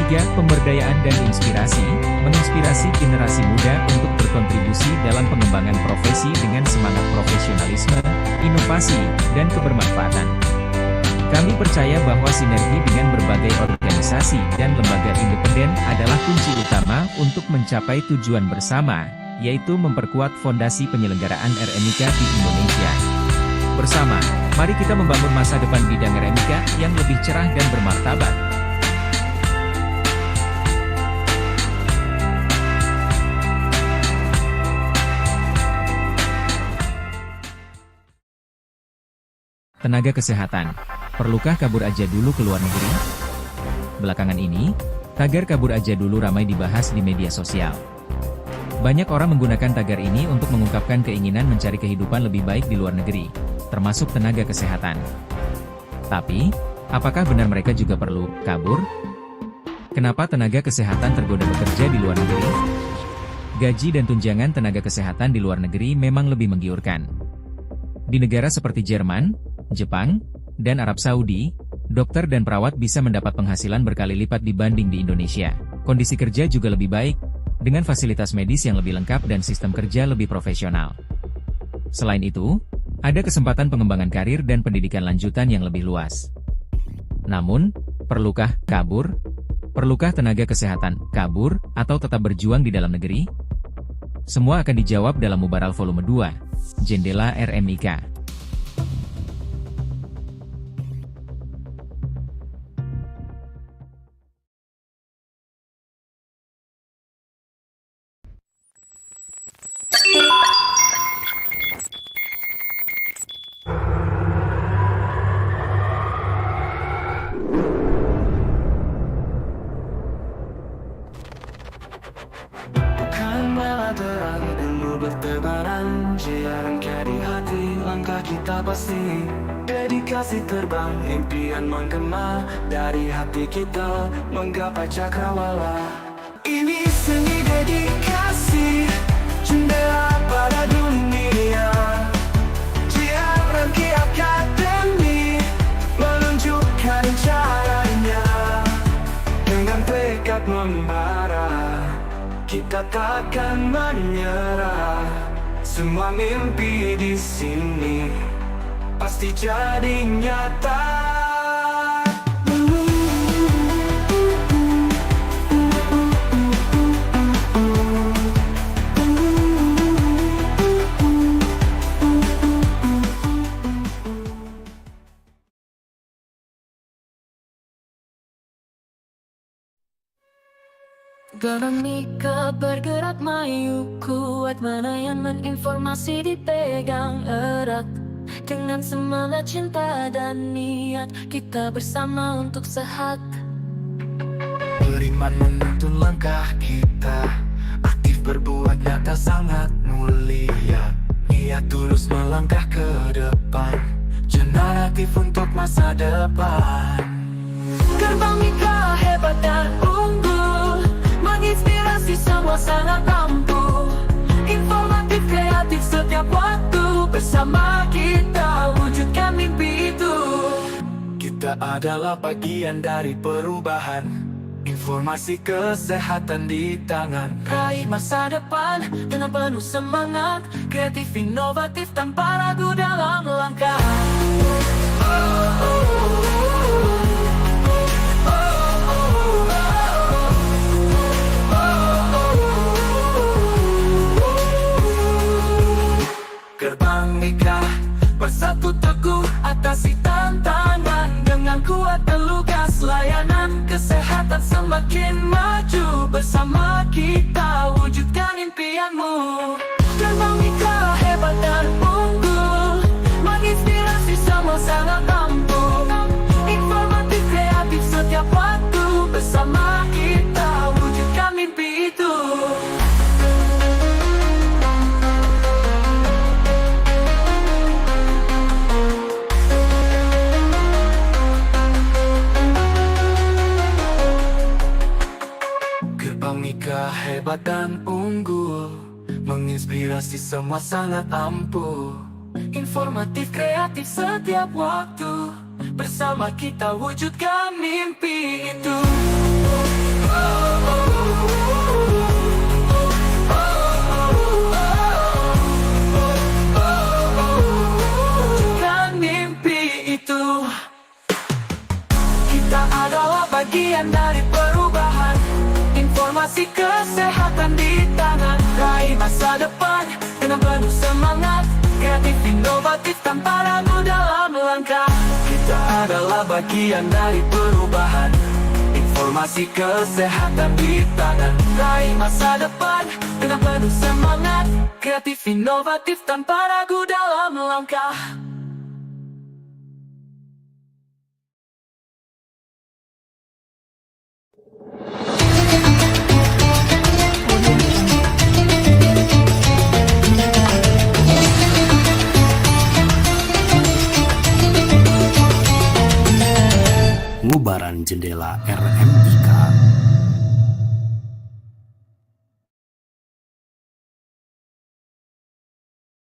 3. Pemberdayaan dan inspirasi, menginspirasi generasi muda untuk berkontribusi dalam pengembangan profesi dengan semangat profesionalisme, inovasi, dan kebermanfaatan. Kami percaya bahwa sinergi dengan berbagai organisasi dan lembaga independen adalah kunci utama untuk mencapai tujuan bersama, yaitu memperkuat fondasi penyelenggaraan RMIK di Indonesia. Bersama, mari kita membangun masa depan bidang RMIK yang lebih cerah dan bermartabat. Tenaga kesehatan, perlukah kabur aja dulu ke luar negeri? Belakangan ini, tagar kabur aja dulu ramai dibahas di media sosial. Banyak orang menggunakan tagar ini untuk mengungkapkan keinginan mencari kehidupan lebih baik di luar negeri, termasuk tenaga kesehatan. Tapi, apakah benar mereka juga perlu kabur? Kenapa tenaga kesehatan tergoda bekerja di luar negeri? Gaji dan tunjangan tenaga kesehatan di luar negeri memang lebih menggiurkan. Di negara seperti Jerman, Jepang, dan Arab Saudi, dokter dan perawat bisa mendapat penghasilan berkali lipat dibanding di Indonesia. Kondisi kerja juga lebih baik, dengan fasilitas medis yang lebih lengkap dan sistem kerja lebih profesional. Selain itu, ada kesempatan pengembangan karir dan pendidikan lanjutan yang lebih luas. Namun, perlukah kabur? Perlukah tenaga kesehatan kabur atau tetap berjuang di dalam negeri? Semua akan dijawab dalam Mubaral Volume 2, Jendela RMIK. Bukan malah terang ilmu bertebaran, jarang di hati, langkah kita pasti. Dedikasi terbang, impian menggema, dari hati kita menggapai cakrawala. Ini seni dedikasi, jendela pada dunia. Jiaran Akademi menunjukkan caranya. Dengan tekad membara, kita takkan menyerah. Semua mimpi di sini pasti jadi nyata. Dinamika bergerak maju kuat, menayangan informasi dipegang erat. Dengan semangat cinta dan niat, kita bersama untuk sehat. Beriman menuntun langkah kita, aktif berbuat nyata sangat mulia. Niat tulus melangkah ke depan, generatif untuk masa depan. Gerbang Mika hebat dan unggul, menginspirasi semua sangat ampuh. Informatif kreatif setiap waktu, bersama kita wujudkan mimpi itu. Kita adalah bagian dari perubahan, informasi kesehatan di tangan. Raih masa depan dengan penuh semangat, kreatif inovatif tanpa ragu dalam langkah. Gerbang nikah bersatu teguh atasi tantangan, dengan kuat dan lugas layanan kesehatan semakin maju. Bersama kita wujudkan impianmu. Gerbang Mika hebat dan unggul, menginspirasi semua sangat ampuh. Informatif kreatif setiap waktu, bersama kita wujudkan mimpi itu. Gerbang nikah hebat dan unggul, menginspirasi semua sangat ampuh. Informatif kreatif setiap waktu, bersama kita wujudkan mimpi itu. Wujudkan mimpi itu. Kita adalah bagian dari perubahan, informasi kesehatan di tangan. Raih masa depan dengan penuh semangat, kreatif inovatif tanpa ragu dalam langkah. Kita adalah bagian dari perubahan, informasi kesehatan di tangan. Raih masa depan dengan penuh semangat, kreatif inovatif tanpa ragu dalam langkah. Ngubaran Jendela RMIK.